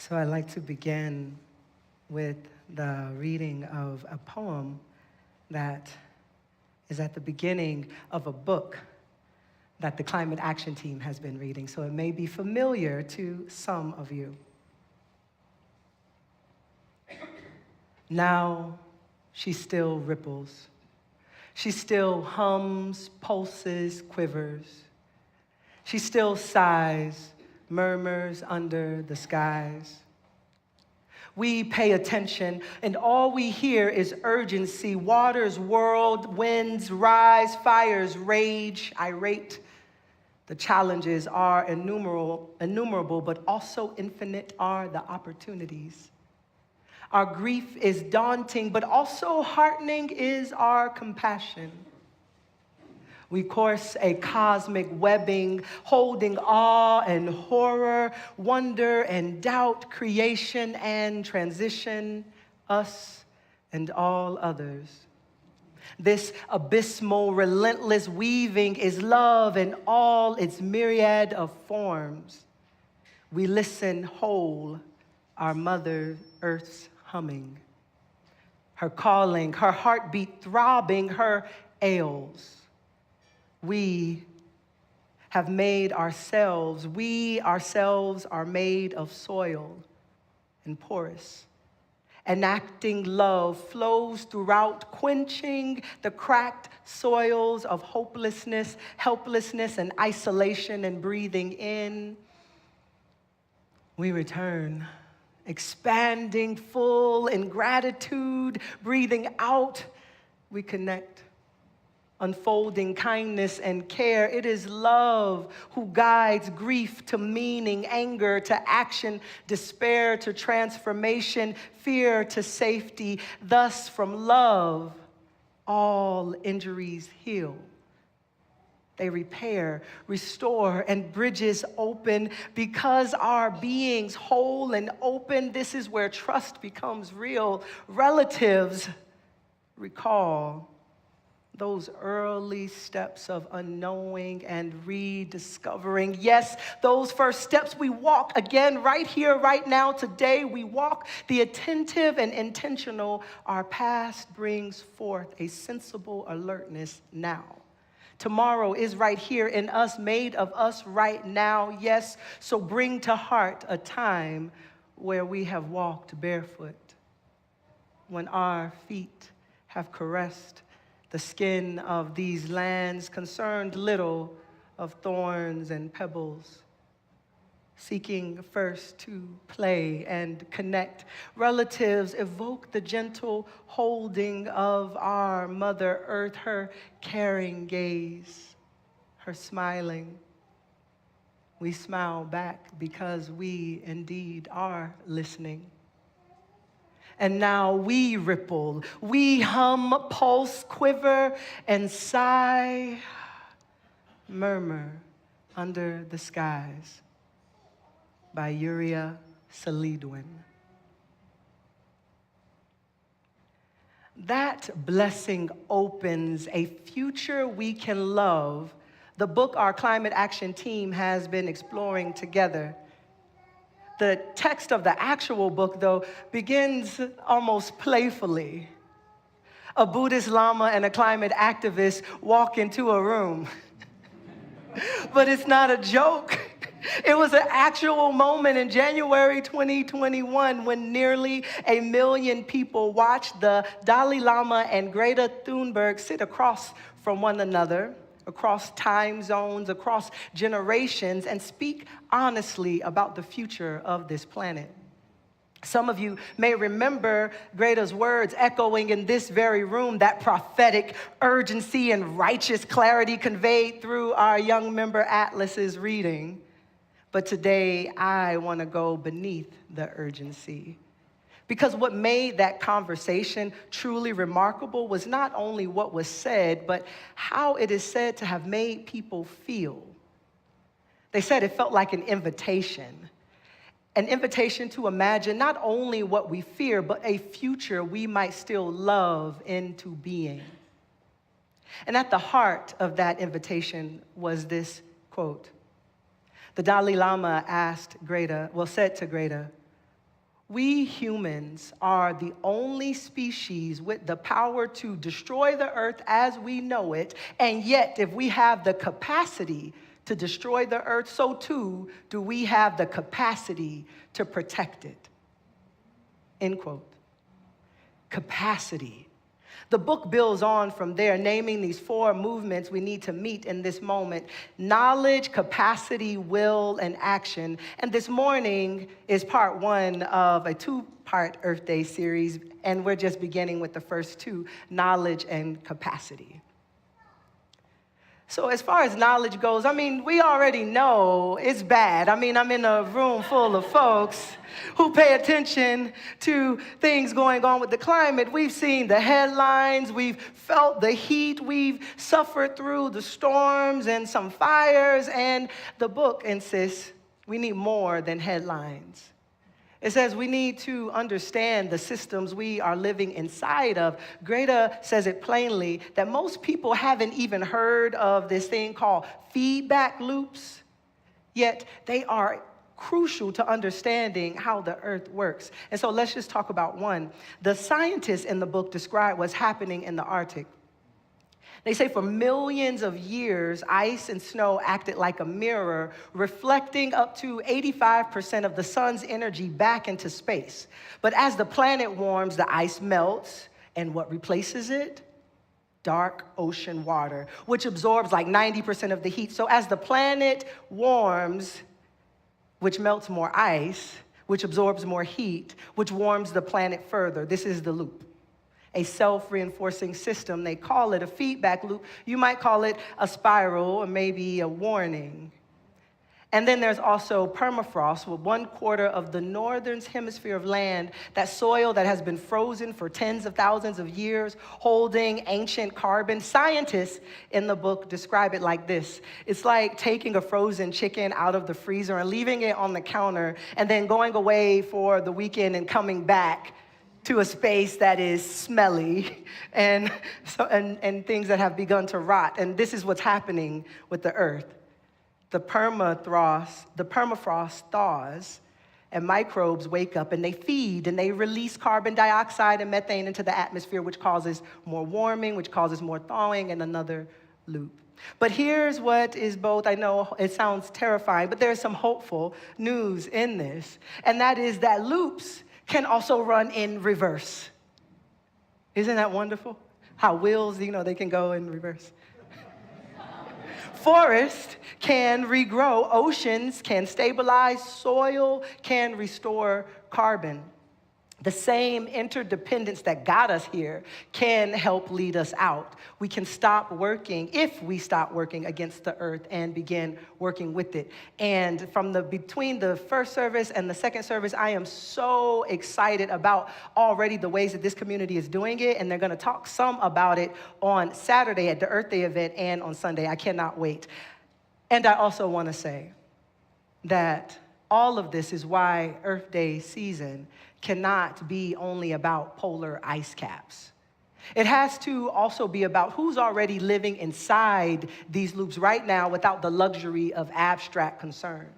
So I'd like to begin with the reading of a poem that is at the beginning of a book that the Climate Action Team has been reading, so it may be familiar to some of you. Now she still ripples. She still hums, pulses, quivers. She still sighs, murmurs under the skies. We pay attention, and all we hear is urgency. Waters whirl, winds rise, fires rage, irate. The challenges are innumerable, but also infinite are the opportunities. Our grief is daunting, but also heartening is our compassion. We course a cosmic webbing, holding awe and horror, wonder and doubt, creation and transition, us and all others. This abysmal, relentless weaving is love in all its myriad of forms. We listen whole, our Mother Earth's humming, her calling, her heartbeat throbbing, her ails. We have made ourselves, we ourselves are made of soil and porous. Enacting love flows throughout, quenching the cracked soils of hopelessness, helplessness, and isolation, and breathing in. We return, expanding full in gratitude, breathing out, we connect. Unfolding kindness and care. It is love who guides grief to meaning, anger to action, despair to transformation, fear to safety. Thus, from love, all injuries heal. They repair, restore, and bridges open. Because our beings whole and open, this is where trust becomes real. Relatives recall those early steps of unknowing and rediscovering. Yes, those first steps we walk again right here, right now, today. We walk the attentive and intentional. Our past brings forth a sensible alertness now. Tomorrow is right here in us, made of us right now. Yes, so bring to heart a time where we have walked barefoot, when our feet have caressed the skin of these lands, concerned little of thorns and pebbles, seeking first to play and connect. Relatives evoke the gentle holding of our Mother Earth, her caring gaze, her smiling. We smile back because we indeed are listening. And now we ripple, we hum, pulse, quiver, and sigh, murmur under the skies by UUCA Salidwin. That blessing opens a future we can love, the book our climate action team has been exploring together. The text of the actual book, though, begins almost playfully. A Buddhist Lama and a climate activist walk into a room. But it's not a joke. It was an actual moment in January 2021 when nearly 1 million people watched the Dalai Lama and Greta Thunberg sit across from one another, across time zones, across generations, and speak honestly about the future of this planet. Some of you may remember Greta's words echoing in this very room, that prophetic urgency and righteous clarity conveyed through our young member Atlas's reading. But today, I want to go beneath the urgency. Because what made that conversation truly remarkable was not only what was said, but how it is said to have made people feel. They said it felt like an invitation to imagine not only what we fear, but a future we might still love into being. And at the heart of that invitation was this quote. The Dalai Lama said to Greta, We humans are the only species with the power to destroy the earth as we know it, and yet if we have the capacity to destroy the earth, so too do we have the capacity to protect it. End quote. Capacity. The book builds on from there, naming these 4 movements we need to meet in this moment: knowledge, capacity, will, and action. And this morning is part 1 of a 2-part Earth Day series, and we're just beginning with the first 2, knowledge and capacity. So as far as knowledge goes, we already know it's bad. I'm in a room full of folks who pay attention to things going on with the climate. We've seen the headlines, we've felt the heat, we've suffered through the storms and some fires, and the book insists we need more than headlines. It says we need to understand the systems we are living inside of. Greta says it plainly that most people haven't even heard of this thing called feedback loops, yet they are crucial to understanding how the earth works. And so let's just talk about one. The scientists in the book describe what's happening in the Arctic. They say for millions of years, ice and snow acted like a mirror, reflecting up to 85% of the sun's energy back into space. But as the planet warms, the ice melts, and what replaces it? Dark ocean water, which absorbs like 90% of the heat. So as the planet warms, which melts more ice, which absorbs more heat, which warms the planet further. This is the loop. A self-reinforcing system. They call it a feedback loop. You might call it a spiral or maybe a warning. And then there's also permafrost, with 1/4 of the northern hemisphere of land, that soil that has been frozen for tens of thousands of years, holding ancient carbon. Scientists in the book describe it like this. It's like taking a frozen chicken out of the freezer and leaving it on the counter and then going away for the weekend and coming back to a space that is smelly and things that have begun to rot. And this is what's happening with the earth. The permafrost thaws, and microbes wake up and they feed and they release carbon dioxide and methane into the atmosphere, which causes more warming, which causes more thawing, and another loop. But here's what is both, I know it sounds terrifying, but there's some hopeful news in this, and that is that loops can also run in reverse. Isn't that wonderful? How wheels, they can go in reverse. Forests can regrow, oceans can stabilize, soil can restore carbon. The same interdependence that got us here can help lead us out. We can stop working, if we stop working against the earth and begin working with it. And between the first service and the second service, I am so excited about already the ways that this community is doing it. And they're going to talk some about it on Saturday at the Earth Day event and on Sunday. I cannot wait. And I also want to say that all of this is why Earth Day season cannot be only about polar ice caps. It has to also be about who's already living inside these loops right now without the luxury of abstract concern.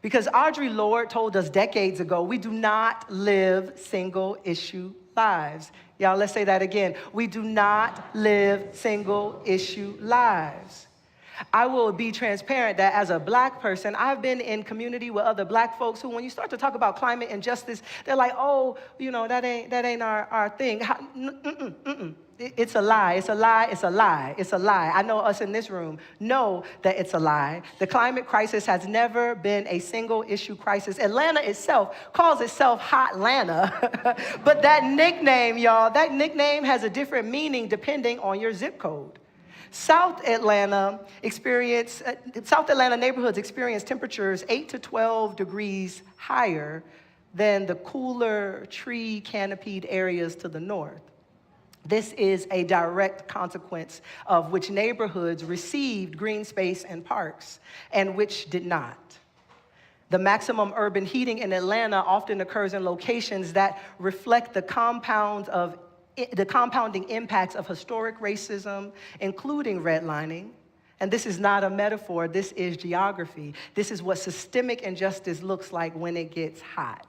Because Audre Lorde told us decades ago, we do not live single-issue lives. Y'all, let's say that again. We do not live single-issue lives. I will be transparent that as a black person, I've been in community with other black folks who, when you start to talk about climate injustice, they're like, oh, that ain't our thing. It's a lie, it's a lie, it's a lie, it's a lie. I know us in this room know that it's a lie. The climate crisis has never been a single issue crisis. Atlanta itself calls itself Hotlanta. But that nickname, y'all, that nickname has a different meaning depending on your zip code. South Atlanta neighborhoods experience temperatures 8 to 12 degrees higher than the cooler tree canopied areas to the north. This is a direct consequence of which neighborhoods received green space and parks and which did not. The maximum urban heating in Atlanta often occurs in locations that reflect the compounding impacts of historic racism, including redlining. And this is not a metaphor, this is geography. This is what systemic injustice looks like when it gets hot.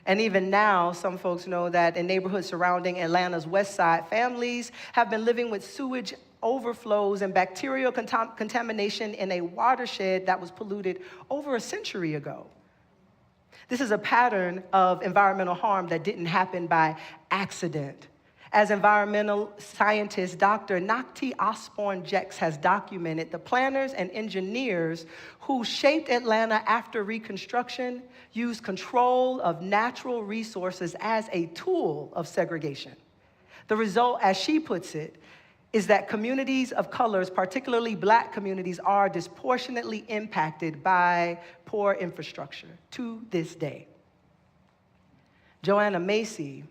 And even now, some folks know that in neighborhoods surrounding Atlanta's west side, families have been living with sewage overflows and bacterial contamination in a watershed that was polluted over a century ago. This is a pattern of environmental harm that didn't happen by accident. As environmental scientist Dr. Nakti Osborne Jex has documented, the planners and engineers who shaped Atlanta after Reconstruction used control of natural resources as a tool of segregation. The result, as she puts it, is that communities of colors, particularly Black communities, are disproportionately impacted by poor infrastructure to this day. Joanna Macy,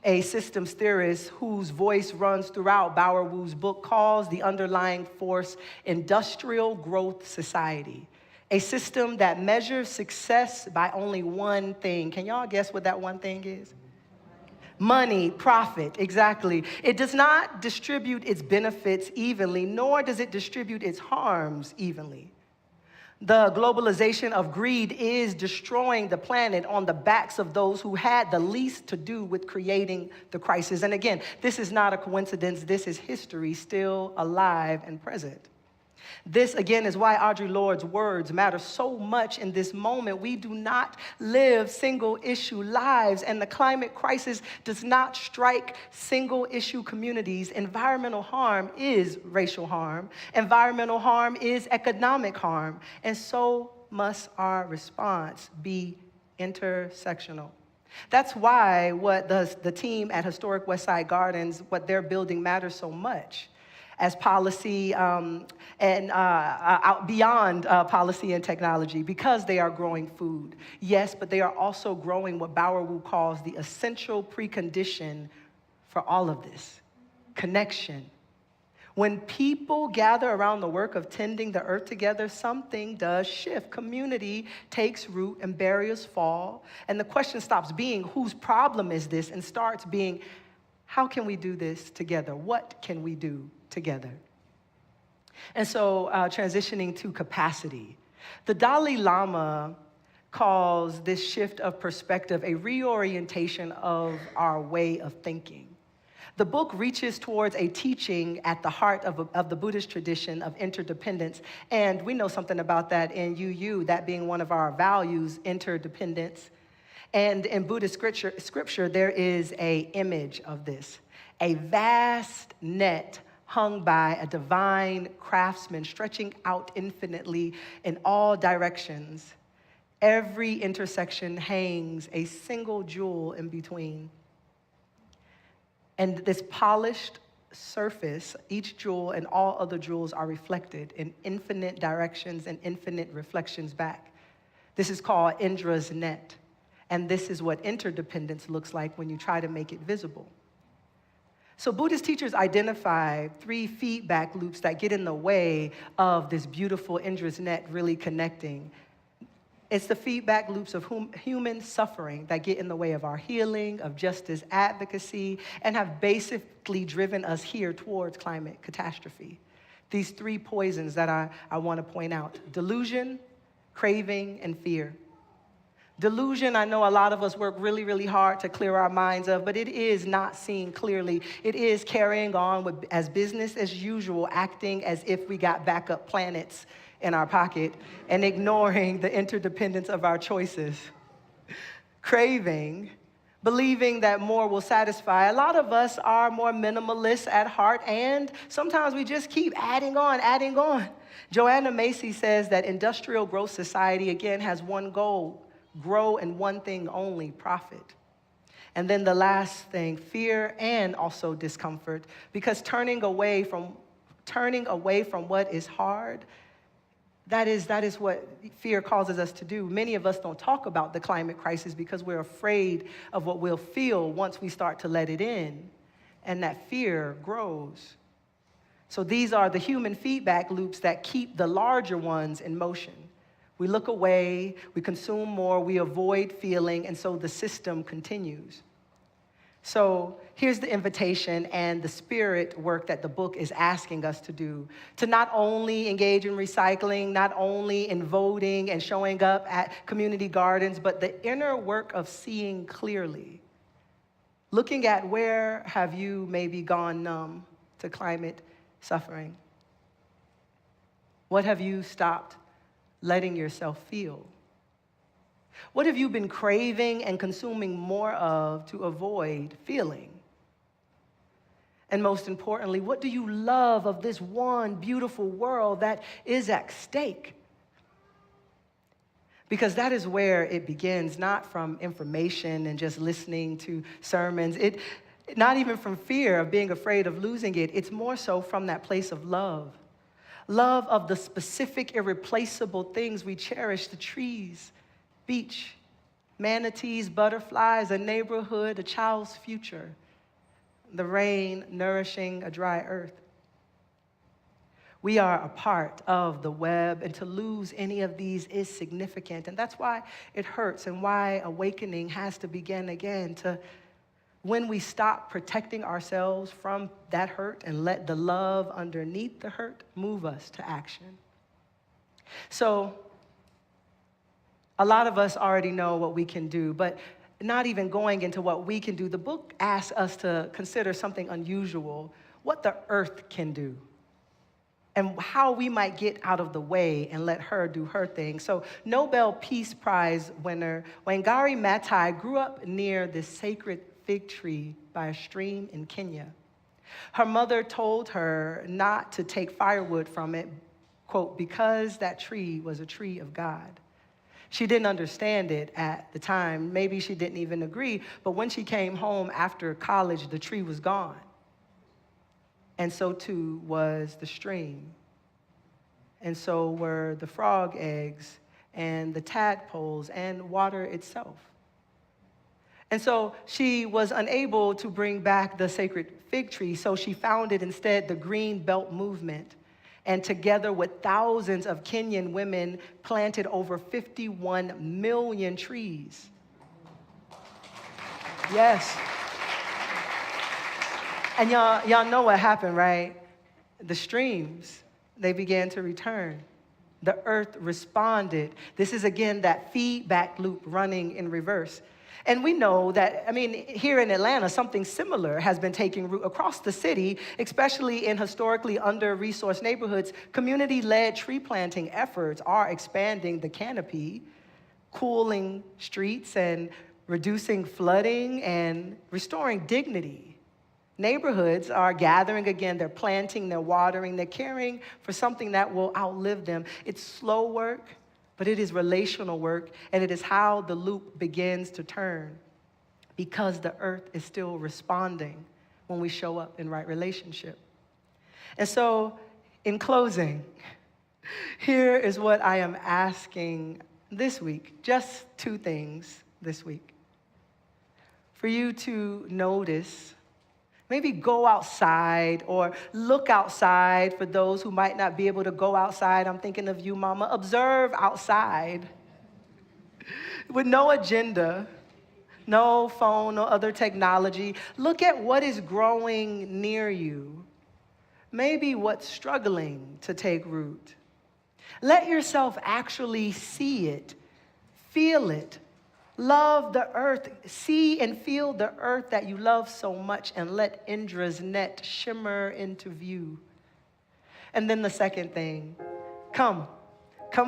a systems theorist whose voice runs throughout Bower Wu's book, calls the underlying force industrial growth society, a system that measures success by only one thing. Can y'all guess what that one thing is? Money, profit, exactly. It does not distribute its benefits evenly, nor does it distribute its harms evenly. The globalization of greed is destroying the planet on the backs of those who had the least to do with creating the crisis. And again, this is not a coincidence. This is history still alive and present. This, again, is why Audre Lorde's words matter so much in this moment. We do not live single-issue lives, and the climate crisis does not strike single-issue communities. Environmental harm is racial harm. Environmental harm is economic harm. And so must our response be intersectional. That's why what the team at Historic Westside Gardens, what they're building matters so much. As policy and beyond policy and technology, because they are growing food. Yes, but they are also growing what Bower Wu calls the essential precondition for all of this, connection. When people gather around the work of tending the earth together, something does shift. Community takes root and barriers fall, and the question stops being, whose problem is this, and starts being, how can we do this together? What can we do together? And so transitioning to capacity. The Dalai Lama calls this shift of perspective a reorientation of our way of thinking. The book reaches towards a teaching at the heart of the Buddhist tradition of interdependence, and we know something about that in UU, that being one of our values, interdependence. And in Buddhist scripture, there is an image of this, a vast net hung by a divine craftsman stretching out infinitely in all directions. Every intersection hangs a single jewel in between. And this polished surface, each jewel and all other jewels are reflected in infinite directions and infinite reflections back. This is called Indra's net. And this is what interdependence looks like when you try to make it visible. So Buddhist teachers identify 3 feedback loops that get in the way of this beautiful Indra's net really connecting. It's the feedback loops of human suffering that get in the way of our healing, of justice advocacy, and have basically driven us here towards climate catastrophe. These 3 poisons that I want to point out: delusion, craving, and fear. Delusion, I know a lot of us work really, really hard to clear our minds of, but it is not seeing clearly. It is carrying on as business as usual, acting as if we got backup planets in our pocket and ignoring the interdependence of our choices. Craving, believing that more will satisfy. A lot of us are more minimalist at heart, and sometimes we just keep adding on, adding on. Joanna Macy says that industrial growth society, again, has one goal: grow in one thing only, profit. And then the last thing, fear and also discomfort, because turning away from what is hard, that is what fear causes us to do. Many of us don't talk about the climate crisis because we're afraid of what we'll feel once we start to let it in, and that fear grows. So these are the human feedback loops that keep the larger ones in motion. We look away, we consume more, we avoid feeling, and so the system continues. So here's the invitation and the spirit work that the book is asking us to do, to not only engage in recycling, not only in voting and showing up at community gardens, but the inner work of seeing clearly. Looking at where have you maybe gone numb to climate suffering? What have you stopped letting yourself feel? What have you been craving and consuming more of to avoid feeling? And most importantly, what do you love of this one beautiful world that is at stake? Because that is where it begins, not from information and just listening to sermons. Not even from fear of being afraid of losing it. It's more so from that place of love. Love of the specific, irreplaceable things we cherish, the trees, beach, manatees, butterflies, a neighborhood, a child's future, the rain nourishing a dry earth. We are a part of the web, and to lose any of these is significant. And that's why it hurts and why awakening has to begin again, to when we stop protecting ourselves from that hurt and let the love underneath the hurt move us to action. So, a lot of us already know what we can do, but not even going into what we can do, the book asks us to consider something unusual, what the earth can do, and how we might get out of the way and let her do her thing. So Nobel Peace Prize winner Wangari Maathai grew up near this sacred fig tree by a stream in Kenya. Her mother told her not to take firewood from it, quote, because that tree was a tree of God. She didn't understand it at the time. Maybe she didn't even agree. But when she came home after college, the tree was gone. And so too was the stream. And so were the frog eggs and the tadpoles and water itself. And so she was unable to bring back the sacred fig tree, so she founded instead the Green Belt Movement. And together with thousands of Kenyan women, planted over 51 million trees. Yes. And y'all know what happened, right? The streams, they began to return. The earth responded. This is, again, that feedback loop running in reverse. And we know that, here in Atlanta, something similar has been taking root across the city, especially in historically under-resourced neighborhoods. Community-led tree planting efforts are expanding the canopy, cooling streets and reducing flooding and restoring dignity. Neighborhoods are gathering again. They're planting, they're watering, they're caring for something that will outlive them. It's slow work, but it is relational work, and it is how the loop begins to turn, because the earth is still responding when we show up in right relationship. And so, in closing, here is what I am asking this week, just 2 things this week. For you to notice, maybe go outside or look outside for those who might not be able to go outside. I'm thinking of you, Mama. Observe outside with no agenda, no phone, no other technology. Look at what is growing near you. Maybe what's struggling to take root. Let yourself actually see it, feel it. Love the earth. See and feel the earth that you love so much, and let Indra's net shimmer into view. And then the second thing, come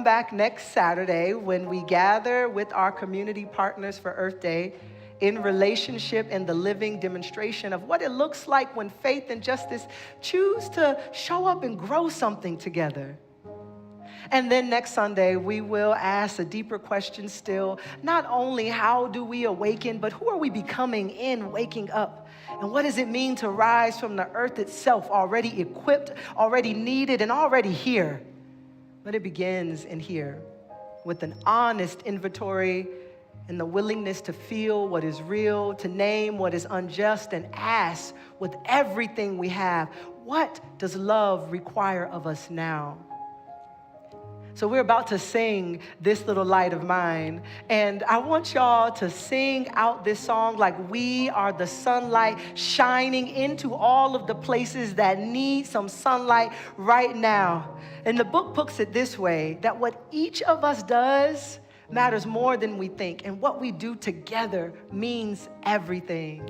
back next Saturday when we gather with our community partners for Earth Day in relationship and the living demonstration of what it looks like when faith and justice choose to show up and grow something together. And then next Sunday, we will ask a deeper question still. Not only how do we awaken, but who are we becoming in waking up? And what does it mean to rise from the earth itself, already equipped, already needed, and already here? But it begins in here with an honest inventory and the willingness to feel what is real, to name what is unjust, and ask with everything we have, what does love require of us now? So we're about to sing This Little Light of Mine. And I want y'all to sing out this song like we are the sunlight shining into all of the places that need some sunlight right now. And the book puts it this way, that what each of us does matters more than we think. And what we do together means everything.